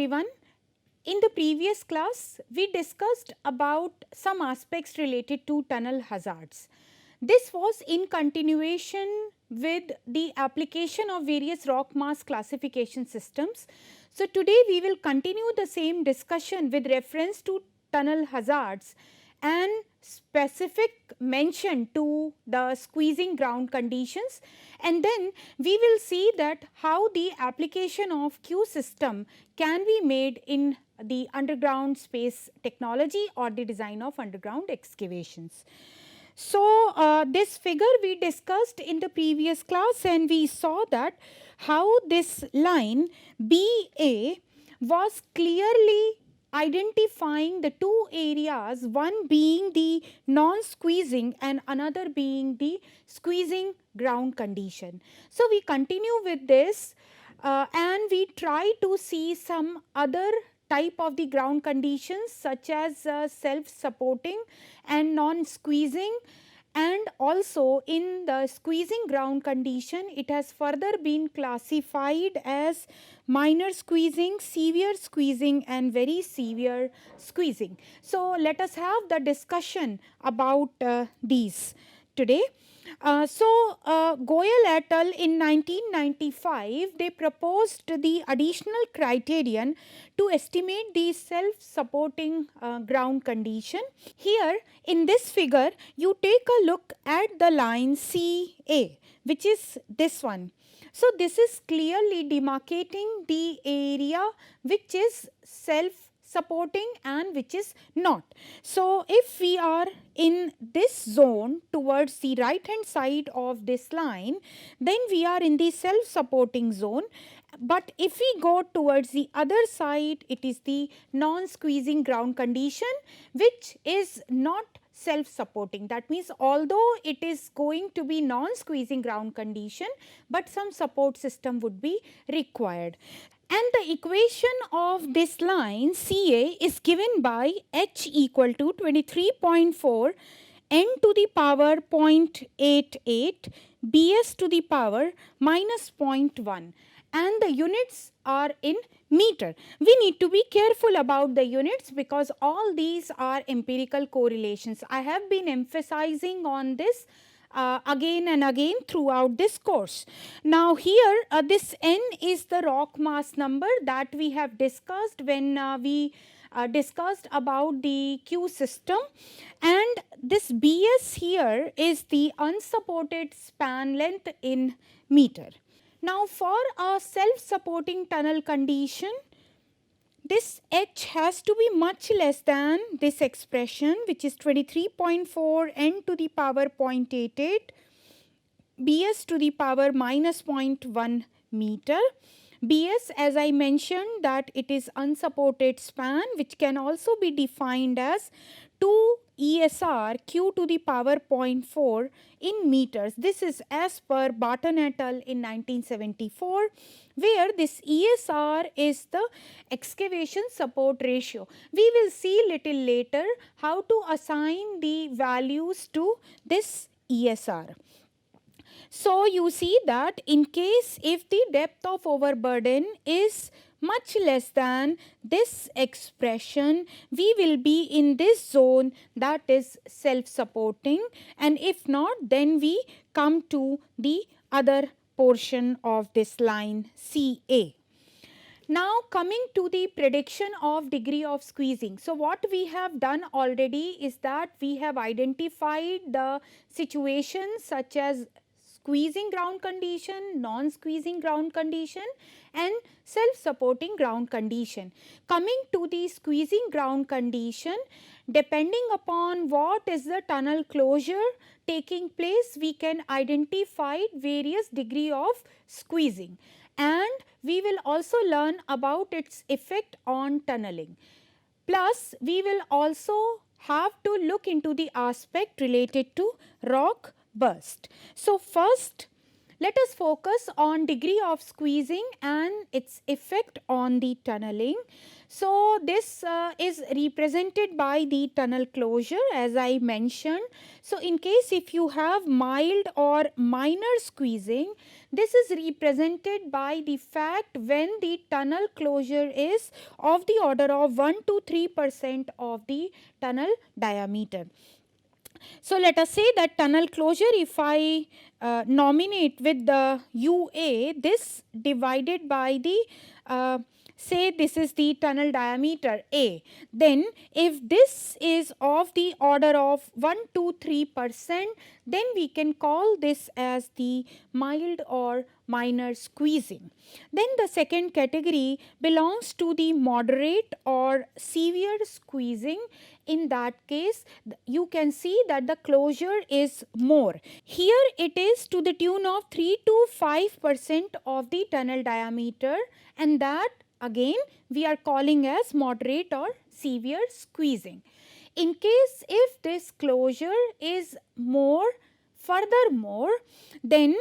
everyone. In the previous class, we discussed about some aspects related to tunnel hazards. This was in continuation with the application of various rock mass classification systems. So, today we will continue the same discussion with reference to tunnel hazards and specific mention to the squeezing ground conditions, and then we will see that how the application of Q system can be made in the underground space technology or the design of underground excavations. So, this figure we discussed in the previous class, and we saw that how this line BA was clearly identifying the two areas, one being the non-squeezing and another being the squeezing ground condition. So, we continue with this and we try to see some other type of the ground conditions such as self-supporting and non-squeezing, and also in the squeezing ground condition it has further been classified as minor squeezing, severe squeezing and very severe squeezing. So, let us have the discussion about these today. Goyal et al. In 1995, they proposed the additional criterion to estimate the self-supporting ground condition. Here in this figure, you take a look at the line CA, which is this one. So, this is clearly demarcating the area which is self-supporting and which is not. So, if we are in this zone towards the right hand side of this line, then we are in the self-supporting zone. But if we go towards the other side, it is the non-squeezing ground condition which is not self-supporting. That means although it is going to be non-squeezing ground condition, but some support system would be required. And the equation of this line CA is given by H equal to 23.4 n to the power 0.88 Bs to the power minus 0.1, and the units are in meter. We need to be careful about the units because all these are empirical correlations. I have been emphasizing on this again and again throughout this course. Now, here this n is the rock mass number that we have discussed when we discussed about the Q system, and this Bs here is the unsupported span length in meter. Now, for a self-supporting tunnel condition, this H has to be much less than this expression, which is 23.4 n to the power 0.88 Bs to the power minus 0.1 meter. Bs, as I mentioned, that it is unsupported span, which can also be defined as 2 ESR q to the power 0.4 in meters. This is as per Barton et al. In 1974, where this ESR is the excavation support ratio. We will see little later how to assign the values to this ESR. So, you see that in case if the depth of overburden is much less than this expression, we will be in this zone that is self-supporting, and if not, then we come to the other portion of this line CA. Now, coming to the prediction of degree of squeezing. So, what we have done already is that we have identified the situations such as squeezing ground condition, non-squeezing ground condition and self-supporting ground condition. Coming to the squeezing ground condition, depending upon what is the tunnel closure taking place, we can identify various degree of squeezing, and we will also learn about its effect on tunneling. Plus, we will also have to look into the aspect related to rock burst. So, first Let us focus on degree of squeezing and its effect on the tunneling. So, this is represented by the tunnel closure as I mentioned. So, in case if you have mild or minor squeezing, this is represented by the fact when the tunnel closure is of the order of 1 to 3% of the tunnel diameter. So, let us say that tunnel closure, if I nominate with the UA, this divided by the say this is the tunnel diameter A, then if this is of the order of 1 to 3%, then we can call this as the mild or minor squeezing. Then the second category belongs to the moderate or severe squeezing. In that case, you can see that the closure is more. Here it is to the tune of 3 to 5% of the tunnel diameter, and that again we are calling as moderate or severe squeezing. In case if this closure is more, furthermore, then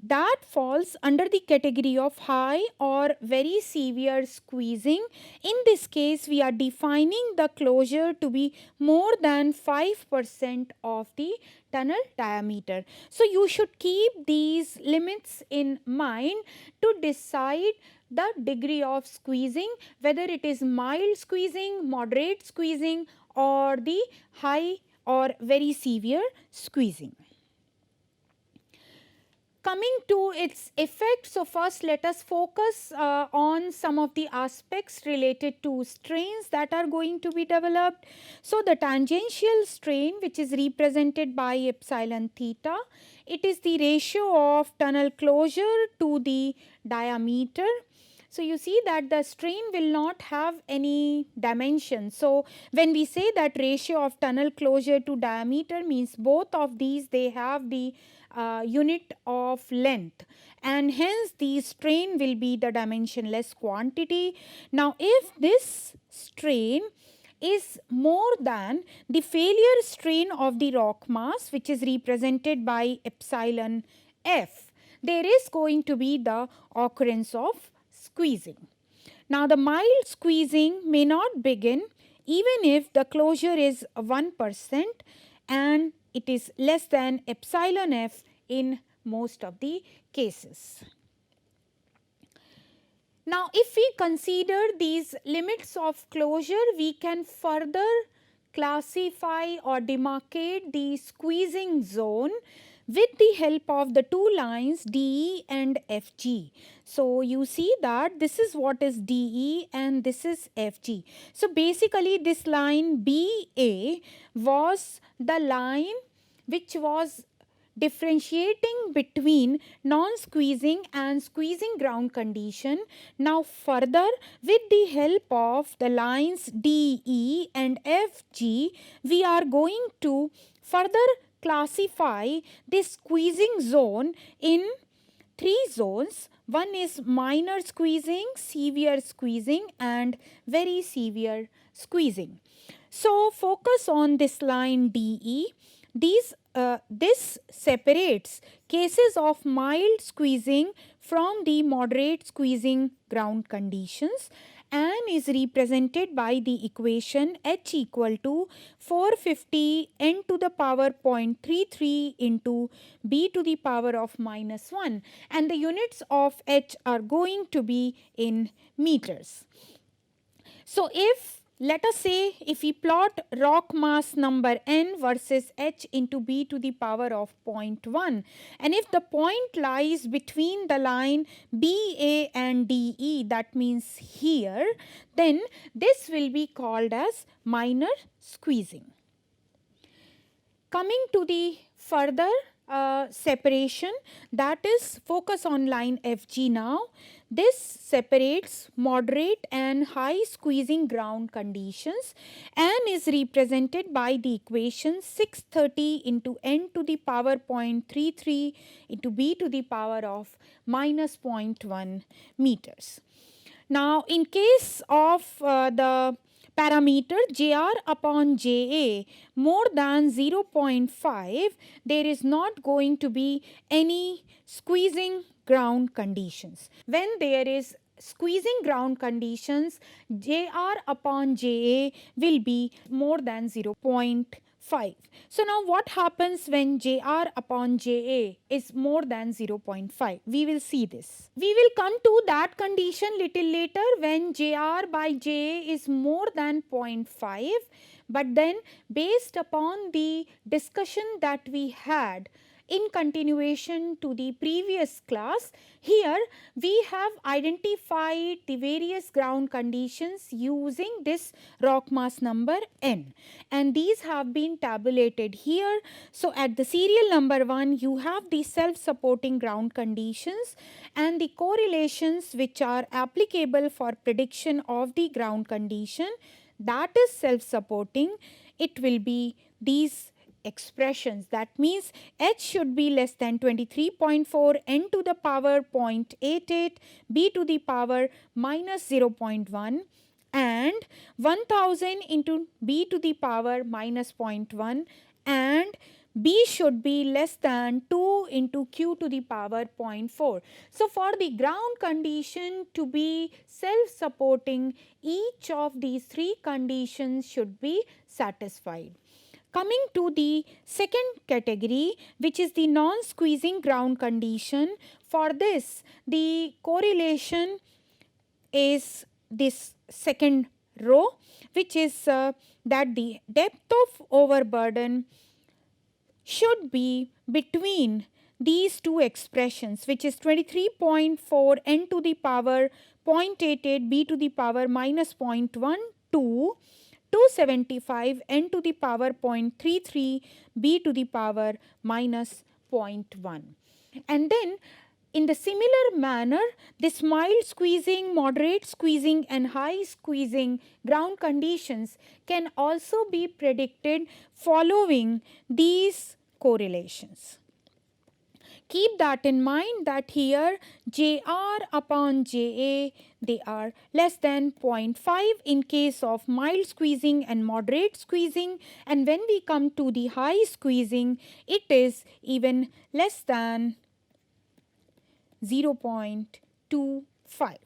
that falls under the category of high or very severe squeezing. In this case, we are defining the closure to be more than 5% of the tunnel diameter. So, you should keep these limits in mind to decide the degree of squeezing, whether it is mild squeezing, moderate squeezing, or the high or very severe squeezing. Coming to its effect, so first let us focus on some of the aspects related to strains that are going to be developed. So, the tangential strain, which is represented by epsilon theta, it is the ratio of tunnel closure to the diameter. So, you see that the strain will not have any dimension. So, when we say that ratio of tunnel closure to diameter means both of these, they have the unit of length, and hence the strain will be the dimensionless quantity. Now, if this strain is more than the failure strain of the rock mass, which is represented by epsilon f, there is going to be the occurrence of squeezing. Now, the mild squeezing may not begin even if the closure is 1% and it is less than epsilon f in most of the cases. Now, if we consider these limits of closure, we can further classify or demarcate the squeezing zone with the help of the two lines DE and FG. So, you see that this is what is DE and this is FG. So, basically this line BA was the line which was differentiating between non-squeezing and squeezing ground condition. Now, further with the help of the lines DE and FG, we are going to further classify this squeezing zone in three zones. One is minor squeezing, severe squeezing, and very severe squeezing. So, focus on this line DE. This separates cases of mild squeezing from the moderate squeezing ground conditions and is represented by the equation H equal to 450 n to the power 0.33 into b to the power of minus 1, and the units of H are going to be in meters. So, if let us say if we plot rock mass number n versus H into b to the power of 0.1, and if the point lies between the line BA and DE, that means here, then this will be called as minor squeezing. Coming to the further separation, that is focus on line FG now. This separates moderate and high squeezing ground conditions and is represented by the equation 630 into n to the power 0.33 into b to the power of minus 0.1 meters. Now, in case of the parameter JR upon JA more than 0.5, there is not going to be any squeezing ground conditions. When there is squeezing ground conditions, JR upon JA will be more than 0.5. So now what happens when JR upon JA is more than 0.5? We will see this. We will come to that condition little later when JR by JA is more than 0.5. But then based upon the discussion that we had in continuation to the previous class, here we have identified the various ground conditions using this rock mass number n, and these have been tabulated here. So at the serial number 1 you have the self-supporting ground conditions and the correlations which are applicable for prediction of the ground condition that is self-supporting. It will be these expressions. That means h should be less than 23.4, n to the power 0.88, b to the power minus 0.1, and 1000 into b to the power minus 0.1, and b should be less than 2 into q to the power 0.4. So for the ground condition to be self-supporting, each of these three conditions should be satisfied. Coming to the second category, which is the non-squeezing ground condition, for this the correlation is this second row, which is that the depth of overburden should be between these two expressions, which is 23.4 n to the power 0.88 b to the power minus 0.1 to 275 n to the power 0.33 b to the power minus 0.1. And then in the similar manner, this mild squeezing, moderate squeezing and high squeezing ground conditions can also be predicted following these correlations. Keep that in mind that here JR upon JA, they are less than 0.5 in case of mild squeezing and moderate squeezing, and when we come to the high squeezing, it is even less than 0.25.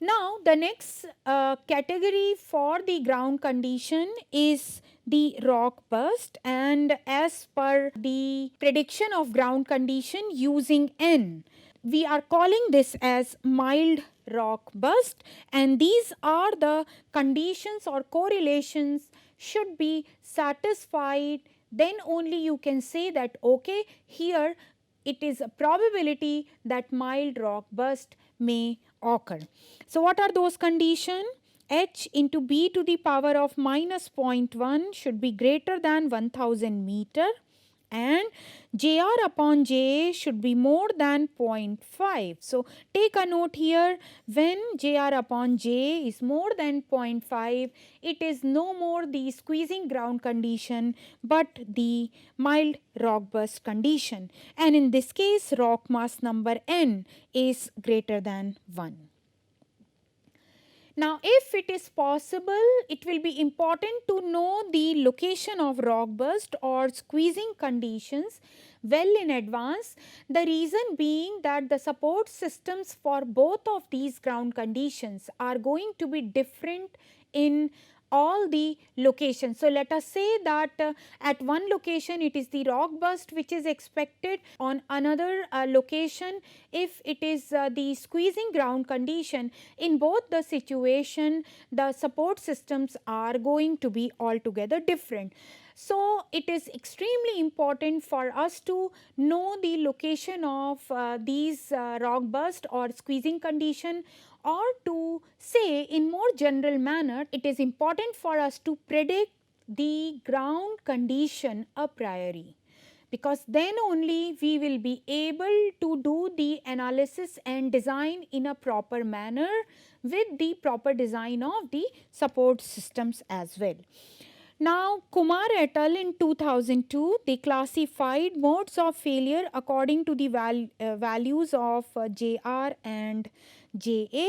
Now the next category for the ground condition is the rock burst, and as per the prediction of ground condition using n, we are calling this as mild rock burst, and these are the conditions or correlations should be satisfied. Then only you can say that okay, here it is a probability that mild rock burst may occur. So what are those conditions? H into b to the power of minus 0.1 should be greater than 1000 meter, and JR upon JA should be more than 0.5. So take a note here, when JR upon JA is more than 0.5, it is no more the squeezing ground condition but the mild rock burst condition, and in this case rock mass number n is greater than 1. Now if it is possible, it will be important to know the location of rock burst or squeezing conditions well in advance. The reason being that the support systems for both of these ground conditions are going to be different in all the locations. So let us say that at one location it is the rock burst which is expected, on another location if it is the squeezing ground condition. In both the situation the support systems are going to be altogether different. So it is extremely important for us to know the location of these rock burst or squeezing condition, or to say in more general manner, it is important for us to predict the ground condition a priori, because then only we will be able to do the analysis and design in a proper manner with the proper design of the support systems as well. Now Kumar et al. In 2002, they classified modes of failure according to the values of JR and JA.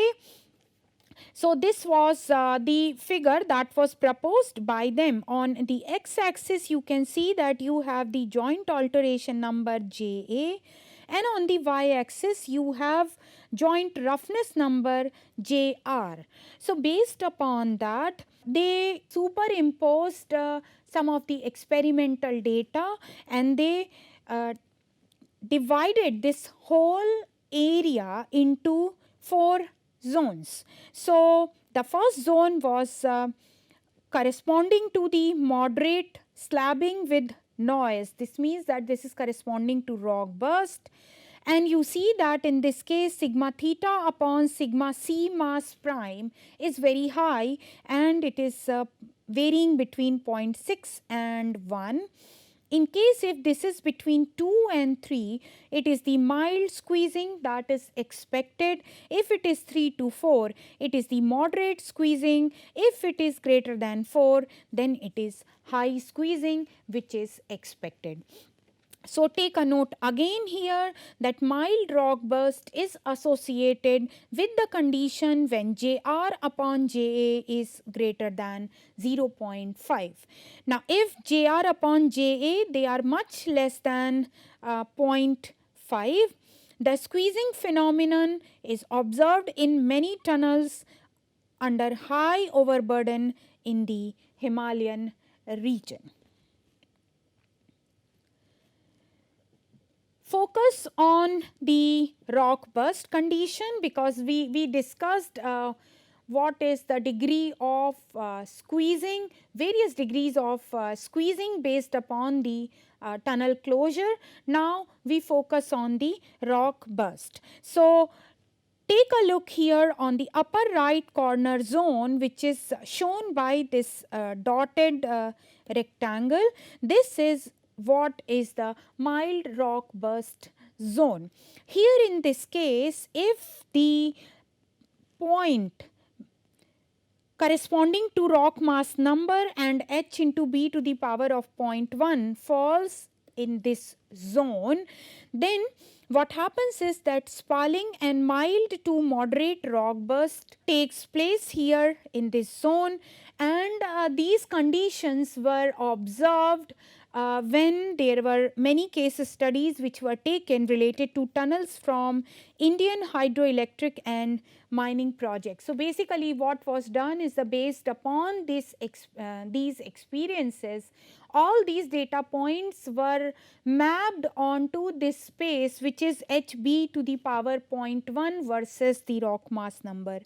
So this was the figure that was proposed by them. On the x-axis, you can see that you have the joint alteration number Ja, and on the y-axis, you have joint roughness number Jr. So based upon that, they superimposed some of the experimental data, and they divided this whole area into 4 zones. So the first zone was corresponding to the moderate slabbing with noise. This means that this is corresponding to rock burst. And you see that in this case, sigma theta upon sigma c mass prime is very high, and it is varying between 0.6 and 1. In case if this is between 2 and 3, it is the mild squeezing that is expected. If it is 3 to 4, it is the moderate squeezing. If it is greater than 4, then it is high squeezing which is expected. So take a note again here that mild rock burst is associated with the condition when Jr upon Ja is greater than 0.5. Now if Jr upon Ja, they are much less than 0.5, the squeezing phenomenon is observed in many tunnels under high overburden in the Himalayan region. Focus on the rock burst condition, because we discussed what is the degree of squeezing, various degrees of squeezing based upon the tunnel closure. Now we focus on the rock burst. So take a look here on the upper right corner zone, which is shown by this dotted rectangle. This is what is the mild rock burst zone. Here in this case, if the point corresponding to rock mass number and h into b to the power of 0.1 falls in this zone, then what happens is that spalling and mild to moderate rock burst takes place here in this zone, and these conditions were observed when there were many case studies which were taken related to tunnels from Indian hydroelectric and mining projects. So basically what was done is that based upon these experiences, all these data points were mapped onto this space, which is HB to the power 0.1 versus the rock mass number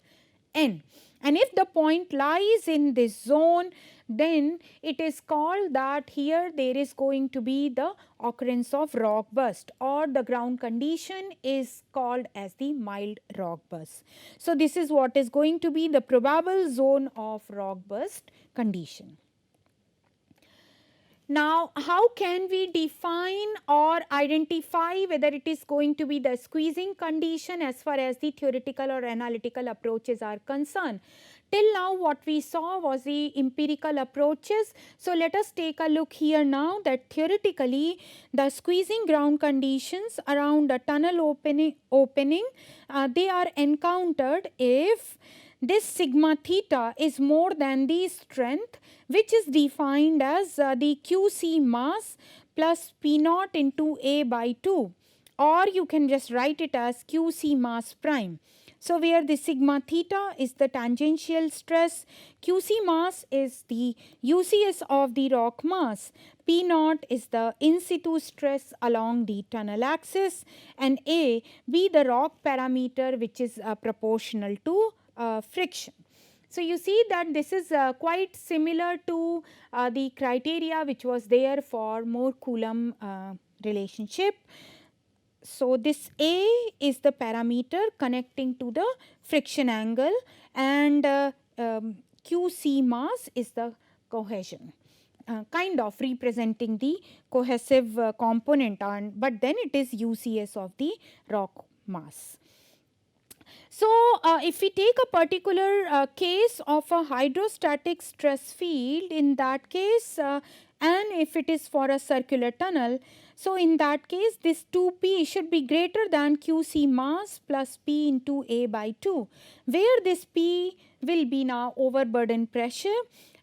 N. And if the point lies in this zone, then it is called that here there is going to be the occurrence of rock burst, or the ground condition is called as the mild rock burst. So this is what is going to be the probable zone of rock burst condition. Now, how can we define or identify whether it is going to be the squeezing condition as far as the theoretical or analytical approaches are concerned? Till now what we saw was the empirical approaches. So let us take a look here now that theoretically the squeezing ground conditions around a tunnel opening they are encountered if this sigma theta is more than the strength, which is defined as the QC mass plus P naught into A by 2, or you can just write it as QC mass prime. So where the sigma theta is the tangential stress, QC mass is the UCS of the rock mass, P naught is the in situ stress along the tunnel axis, and A be the rock parameter which is proportional to friction. So you see that this is quite similar to the criteria which was there for Moore-Coulomb relationship. So this A is the parameter connecting to the friction angle, and QC mass is the cohesion, kind of representing the cohesive component, but then it is UCS of the rock mass. So, if we take a particular case of a hydrostatic stress field, in that case, and if it is for a circular tunnel, so in that case, this 2p should be greater than QC mass plus P into A by 2, where this P will be now overburden pressure,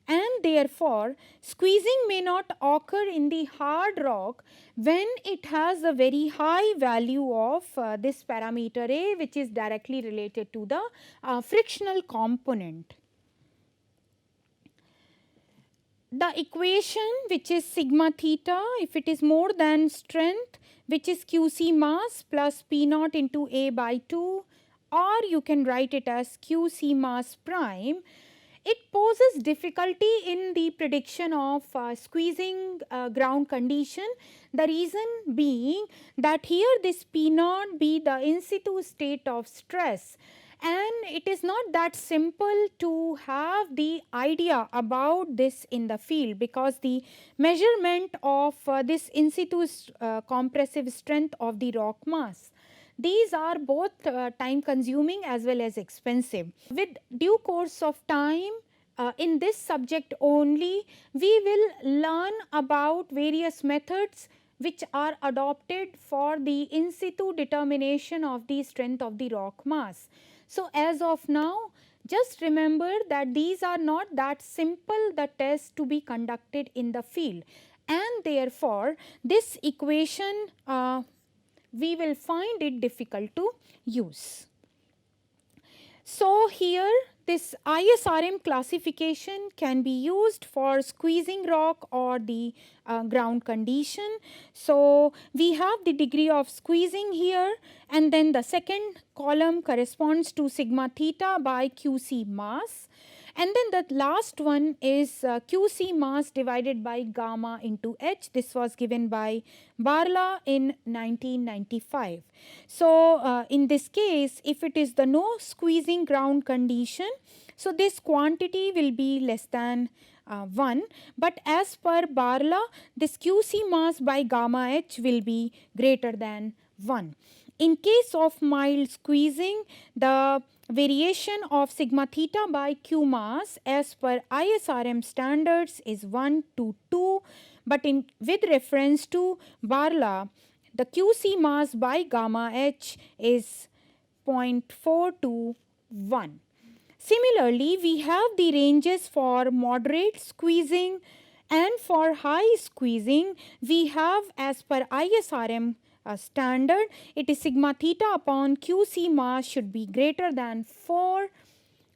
and therefore squeezing may not occur in the hard rock when it has a very high value of this parameter A, which is directly related to the frictional component. The equation, which is sigma theta, if it is more than strength, which is QC mass plus P naught into A by 2, or you can write it as QC mass prime, it poses difficulty in the prediction of squeezing ground condition. The reason being that here this P naught be the in situ state of stress, and it is not that simple to have the idea about this in the field, because the measurement of this in situ compressive strength of the rock mass, these are both time consuming as well as expensive. With due course of time, in this subject only, we will learn about various methods which are adopted for the in situ determination of the strength of the rock mass. So, as of now, just remember that these are not that simple the tests to be conducted in the field, and therefore, this equation we will find it difficult to use. So, here this ISRM classification can be used for squeezing rock or the ground condition. So, we have the degree of squeezing here, and then the second column corresponds to sigma theta by QC mass, and then the last one is QC mass divided by gamma into H. This was given by Barla in 1995. So, in this case, if it is the no squeezing ground condition, so this quantity will be less than 1, but as per Barla, this QC mass by gamma H will be greater than 1. In case of mild squeezing, the variation of sigma theta by Q mass as per ISRM standards is 1 to 2, but with reference to Barla, the QC mass by gamma H is 0.4 to 1. Similarly, we have the ranges for moderate squeezing, and for high squeezing, we have as per ISRM standard, it is sigma theta upon QC mass should be greater than 4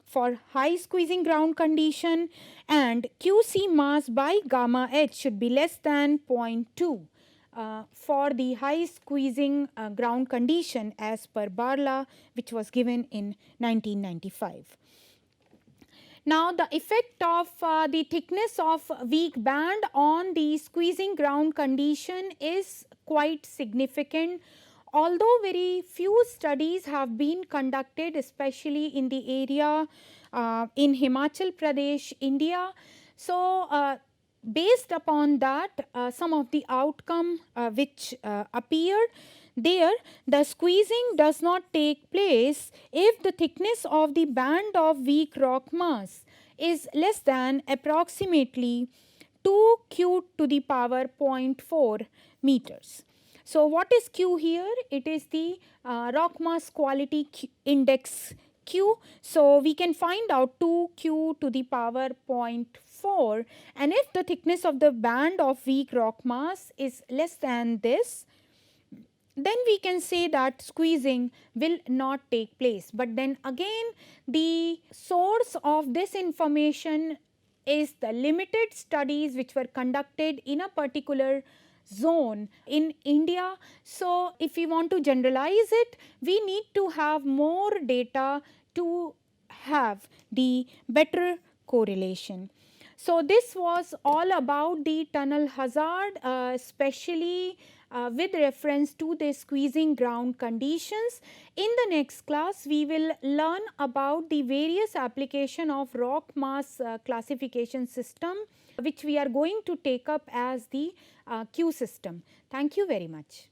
for high squeezing ground condition, and QC mass by gamma H should be less than 0.2 for the high squeezing ground condition as per Barla, which was given in 1995. Now, the effect of the thickness of weak band on the squeezing ground condition is quite significant. Although very few studies have been conducted, especially in the area in Himachal Pradesh, India. So, based upon that, some of the outcome which appeared there, the squeezing does not take place if the thickness of the band of weak rock mass is less than approximately 2 q to the power 0.4 meters. So, what is Q here? It is the rock mass quality index Q. So, we can find out 2 q to the power 0.4, and if the thickness of the band of weak rock mass is less than this, then we can say that squeezing will not take place. But then again, the source of this information is the limited studies which were conducted in a particular zone in India. So, if we want to generalize it, we need to have more data to have the better correlation. So, this was all about the tunnel hazard, especially with reference to the squeezing ground conditions. In the next class, we will learn about the various application of rock mass classification system, which we are going to take up as the Q system. Thank you very much.